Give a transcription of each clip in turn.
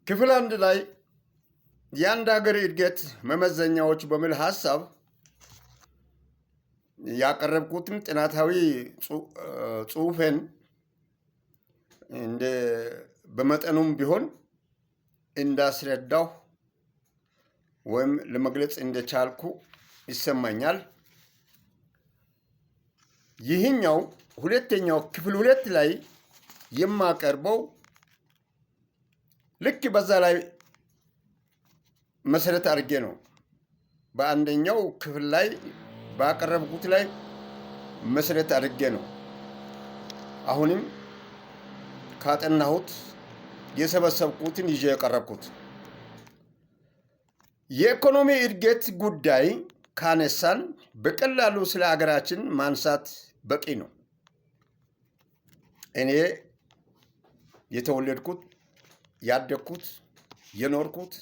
ክፍል አንድ ላይ የአንድ ሀገር እድገት መመዘኛዎች በሚል ሀሳብ ያቀረብኩትን ጥናታዊ ጽሑፌን እንደ በመጠኑም ቢሆን እንዳስረዳሁ ወይም ለመግለጽ እንደቻልኩ ይሰማኛል። ይህኛው ሁለተኛው ክፍል ሁለት ላይ የማቀርበው ልክ በዛ ላይ መሰረት አድርጌ ነው። በአንደኛው ክፍል ላይ ባቀረብኩት ላይ መሰረት አድርጌ ነው አሁንም ካጠናሁት የሰበሰብኩትን ይዤ የቀረብኩት። የኢኮኖሚ እድገት ጉዳይ ካነሳን በቀላሉ ስለ ሀገራችን ማንሳት በቂ ነው። እኔ የተወለድኩት ያደግኩት የኖርኩት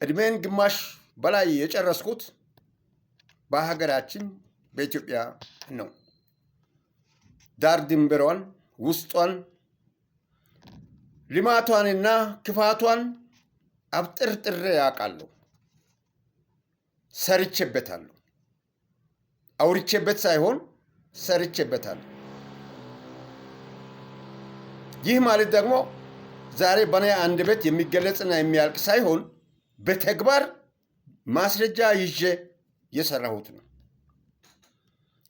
እድሜን ግማሽ በላይ የጨረስኩት በሀገራችን በኢትዮጵያ ነው። ዳር ድንበሯን ውስጧን ልማቷንና ክፋቷን አብጥርጥሬ ያውቃለሁ። ሰርቼበታለሁ። አውርቼበት ሳይሆን ሰርቼበታለሁ። ይህ ማለት ደግሞ ዛሬ በእኔ አንደበት የሚገለጽና የሚያልቅ ሳይሆን በተግባር ማስረጃ ይዤ የሰራሁት ነው።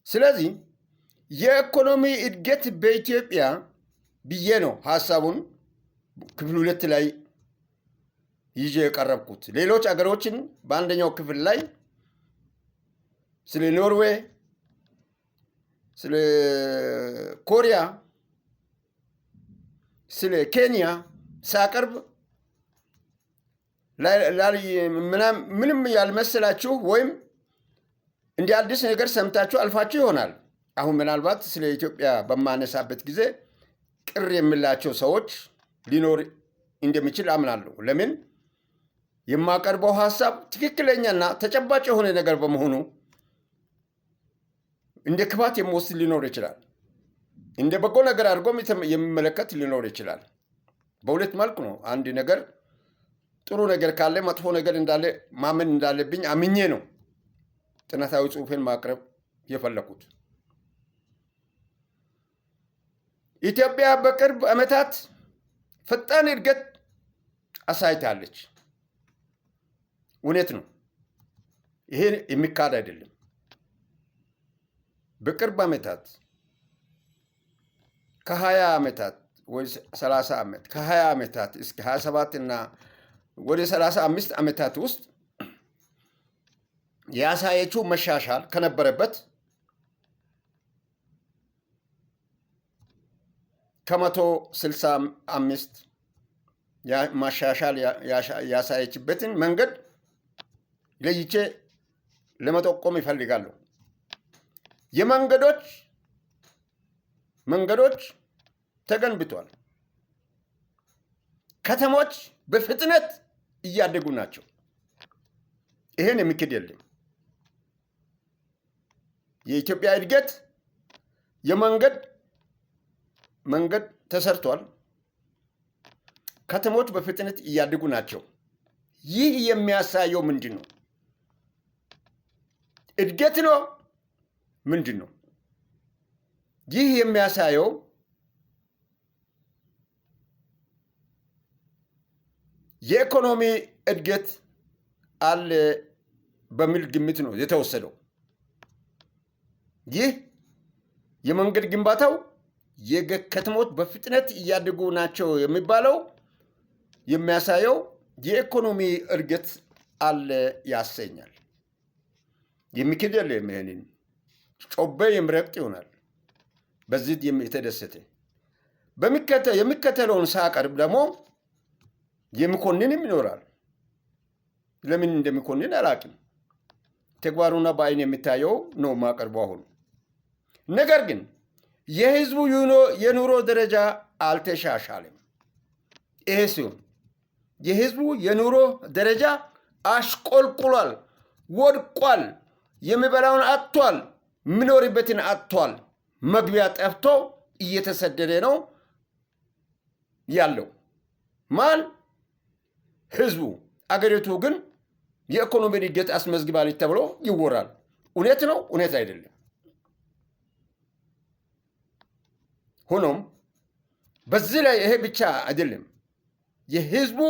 ስለዚህ የኢኮኖሚ እድገት በኢትዮጵያ ብዬ ነው ሀሳቡን ክፍል ሁለት ላይ ይዤ የቀረብኩት። ሌሎች አገሮችን በአንደኛው ክፍል ላይ ስለ ኖርዌይ፣ ስለ ኮሪያ፣ ስለ ኬንያ ሳቀርብ ምንም ያልመሰላችሁ ወይም እንደ አዲስ ነገር ሰምታችሁ አልፋችሁ ይሆናል። አሁን ምናልባት ስለ ኢትዮጵያ በማነሳበት ጊዜ ቅር የሚላቸው ሰዎች ሊኖር እንደሚችል አምናለሁ። ለምን? የማቀርበው ሀሳብ ትክክለኛና ተጨባጭ የሆነ ነገር በመሆኑ እንደ ክፋት የሚወስድ ሊኖር ይችላል። እንደ በጎ ነገር አድርጎም የሚመለከት ሊኖር ይችላል። በሁለት መልኩ ነው። አንድ ነገር ጥሩ ነገር ካለ መጥፎ ነገር እንዳለ ማመን እንዳለብኝ አምኜ ነው ጥናታዊ ጽሑፌን ማቅረብ የፈለኩት። ኢትዮጵያ በቅርብ ዓመታት ፈጣን እድገት አሳይታለች። እውነት ነው። ይሄ የሚካድ አይደለም። በቅርብ ዓመታት ከ20 ዓመታት ወይ 30 ዓመት ከ20 ዓመታት እስከ 27 እና ወደ 35 ዓመታት ውስጥ ያሳየችው መሻሻል ከነበረበት ከ165 ማሻሻል ያሳየችበትን መንገድ ለይቼ ለመጠቆም ይፈልጋለሁ። መንገዶች ተገንብቷል። ከተሞች በፍጥነት እያደጉ ናቸው። ይሄን የሚክድ የለም። የኢትዮጵያ እድገት መንገድ ተሰርቷል። ከተሞች በፍጥነት እያደጉ ናቸው። ይህ የሚያሳየው ምንድን ነው? እድገት ነው? ምንድን ነው? ይህ የሚያሳየው የኢኮኖሚ እድገት አለ በሚል ግምት ነው የተወሰደው። ይህ የመንገድ ግንባታው ከተሞች በፍጥነት እያደጉ ናቸው የሚባለው የሚያሳየው የኢኮኖሚ እድገት አለ ያሰኛል። የሚክድ የለም። ይሄንን ጮቤ የሚረግጥ ይሆናል። በዚህ የተደሰተ የሚከተለውን ሳቀርብ ደግሞ የሚኮንንም ይኖራል። ለምን እንደሚኮንን አላውቅም። ተግባሩና በአይን የሚታየው ነው ማቀርበው አሁን። ነገር ግን የህዝቡ የኑሮ ደረጃ አልተሻሻለም። ይሄ ሲሆን የህዝቡ የኑሮ ደረጃ አሽቆልቁሏል፣ ወድቋል። የሚበላውን አጥቷል፣ የሚኖርበትን አጥቷል። መግቢያ ጠፍቶ እየተሰደደ ነው ያለው። ማን? ህዝቡ። አገሪቱ ግን የኢኮኖሚ እድገት አስመዝግባለች ተብሎ ይወራል። እውነት ነው? እውነት አይደለም። ሆኖም በዚህ ላይ ይሄ ብቻ አይደለም። የህዝቡ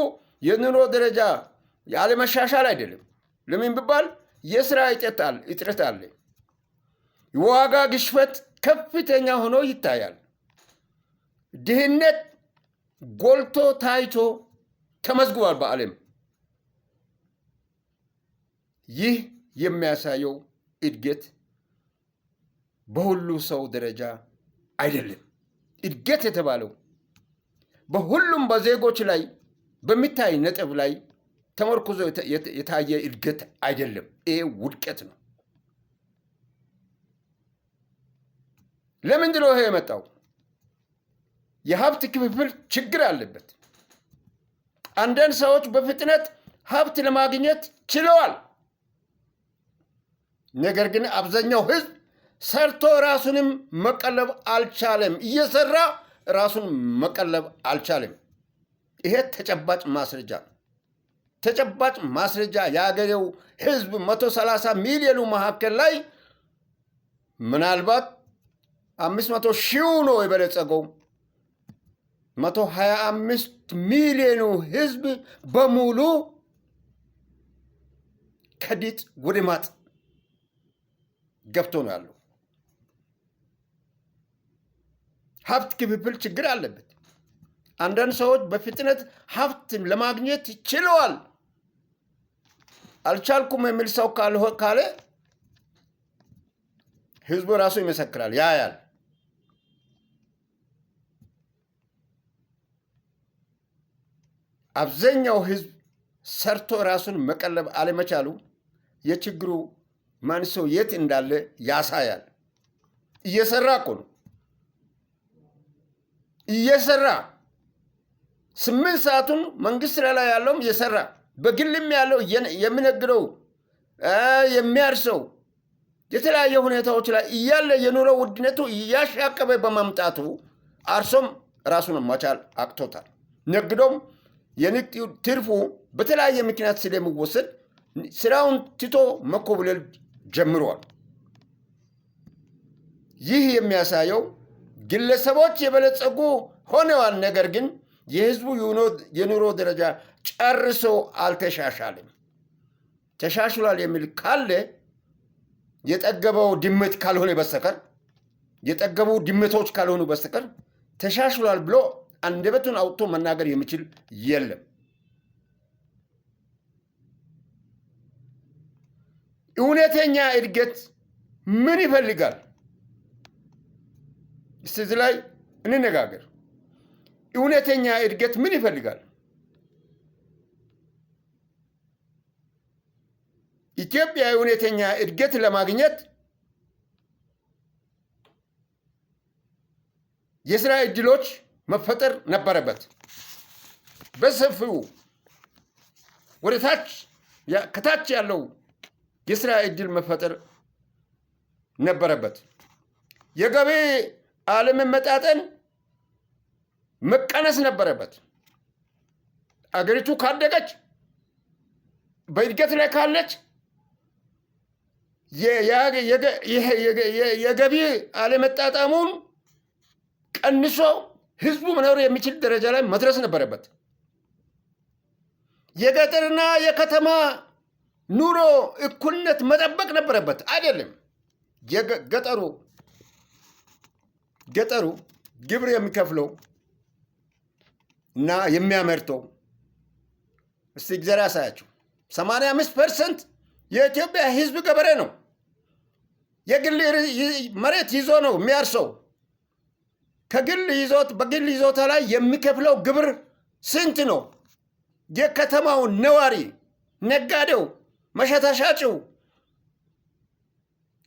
የኑሮ ደረጃ ያለመሻሻል አይደለም። ለምን ቢባል የስራ እጥረት አለ። የዋጋ ግሽበት ከፍተኛ ሆኖ ይታያል። ድህነት ጎልቶ ታይቶ ተመዝግቧል በዓለም። ይህ የሚያሳየው እድገት በሁሉ ሰው ደረጃ አይደለም። እድገት የተባለው በሁሉም በዜጎች ላይ በሚታይ ነጥብ ላይ ተመርኩዞ የታየ እድገት አይደለም። ይሄ ውድቀት ነው። ለምንድን ነው ይሄ የመጣው? የሀብት ክፍፍል ችግር አለበት። አንዳንድ ሰዎች በፍጥነት ሀብት ለማግኘት ችለዋል። ነገር ግን አብዛኛው ህዝብ ሰርቶ ራሱንም መቀለብ አልቻለም። እየሰራ ራሱን መቀለብ አልቻለም። ይሄ ተጨባጭ ማስረጃ ነው። ተጨባጭ ማስረጃ የአገሬው ህዝብ 130 ሚሊዮኑ መካከል ላይ ምናልባት 500 ሺው ነው የበለጸገው። 125 ሚሊዮኑ ህዝብ በሙሉ ከዲጥ ወደ ማጥ ገብቶ ነው ያለው። ሀብት ክፍፍል ችግር አለበት። አንዳንድ ሰዎች በፍጥነት ሀብት ለማግኘት ችለዋል። አልቻልኩም የሚል ሰው ካለ ህዝቡ ራሱ ይመሰክራል፣ ያያል። አብዛኛው ህዝብ ሰርቶ ራሱን መቀለብ አለመቻሉ የችግሩ መንስኤ የት እንዳለ ያሳያል። እየሰራ እኮ ነው። እየሰራ 8 ሰዓቱን መንግስት ላይ ያለውም እየሰራ በግልም ያለው የሚነግደው የሚያርሰው የተለያየ ሁኔታዎች ላይ እያለ የኑሮ ውድነቱ እያሻቀበ በማምጣቱ አርሶም ራሱን መቻል አቅቶታል። ነግዶም የንግድ ትርፉ በተለያየ ምክንያት ስለሚወሰድ ስራውን ትቶ መኮብለል ጀምሯል። ይህ የሚያሳየው ግለሰቦች የበለጸጉ ሆነዋል። ነገር ግን የህዝቡ የኑሮ ደረጃ ጨርሶ አልተሻሻለም። ተሻሽሏል የሚል ካለ የጠገበው ድመት ካልሆነ በስተቀር የጠገቡ ድመቶች ካልሆኑ በስተቀር ተሻሽሏል ብሎ አንደበቱን አውጥቶ መናገር የሚችል የለም። እውነተኛ እድገት ምን ይፈልጋል? እዚህ ላይ እንነጋገር። እውነተኛ እድገት ምን ይፈልጋል? ኢትዮጵያ እውነተኛ እድገት ለማግኘት የስራ እድሎች መፈጠር ነበረበት። በሰፊው ወደ ታች ከታች ያለው የስራ እድል መፈጠር ነበረበት። የገቢ አለመመጣጠን መቀነስ ነበረበት። አገሪቱ ካደገች በእድገት ላይ ካለች የገቢ አለመጣጣሙን ቀንሶ ህዝቡ መኖር የሚችል ደረጃ ላይ መድረስ ነበረበት። የገጠርና የከተማ ኑሮ እኩልነት መጠበቅ ነበረበት። አይደለም። ገጠሩ ግብር የሚከፍለው እና የሚያመርተው እስቲ እግዚአብሔር ያሳያችሁ 85% የኢትዮጵያ ህዝብ ገበሬ ነው። የግል መሬት ይዞ ነው የሚያርሰው። በግል ይዞታ ላይ የሚከፍለው ግብር ስንት ነው? የከተማው ነዋሪ ነጋዴው፣ መሸታሻጭው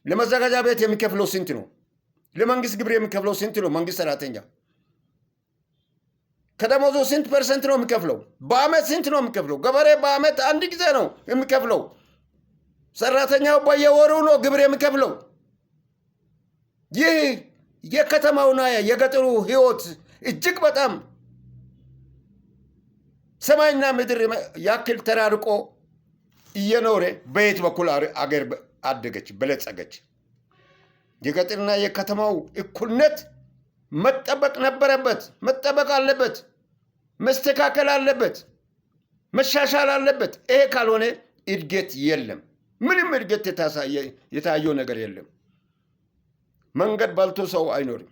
ለመዘጋጃ ቤት የሚከፍለው ስንት ነው? ለመንግስት ግብር የሚከፍለው ስንት ነው? መንግስት ሰራተኛ ከደሞዙ ስንት ፐርሰንት ነው የሚከፍለው? በአመት ስንት ነው የሚከፍለው? ገበሬ በአመት አንድ ጊዜ ነው የሚከፍለው። ሰራተኛው በየወሩ ነው ግብር የሚከፍለው። ይህ የከተማውና የገጠሩ ህይወት እጅግ በጣም ሰማይና ምድር ያክል ተራርቆ እየኖረ በየት በኩል አገር አደገች በለጸገች? የገጠርና የከተማው እኩልነት መጠበቅ ነበረበት፣ መጠበቅ አለበት፣ መስተካከል አለበት፣ መሻሻል አለበት። ይሄ ካልሆነ እድገት የለም። ምንም እድገት የታየው ነገር የለም። መንገድ ባልቶ ሰው አይኖርም።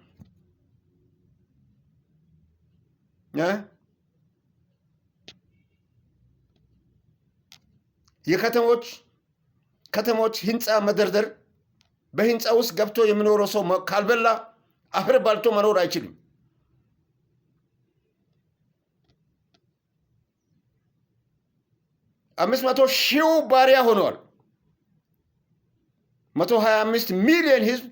የከተሞች ህንፃ መደርደር፣ በህንፃ ውስጥ ገብቶ የሚኖረው ሰው ካልበላ አፈር ባልቶ መኖር አይችልም። 500,000 ባሪያ ሆኗል። 125 ሚሊዮን ህዝብ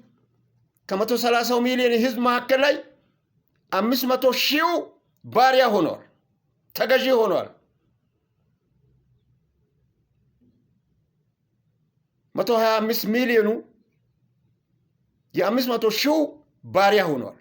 ከ130 ሚሊዮን ህዝብ መካከል ላይ 500,000 ባሪያ ሆኗል፣ ተገዢ ሆኗል። 125 ሚሊዮኑ የ500,000 ባሪያ ሆኗል።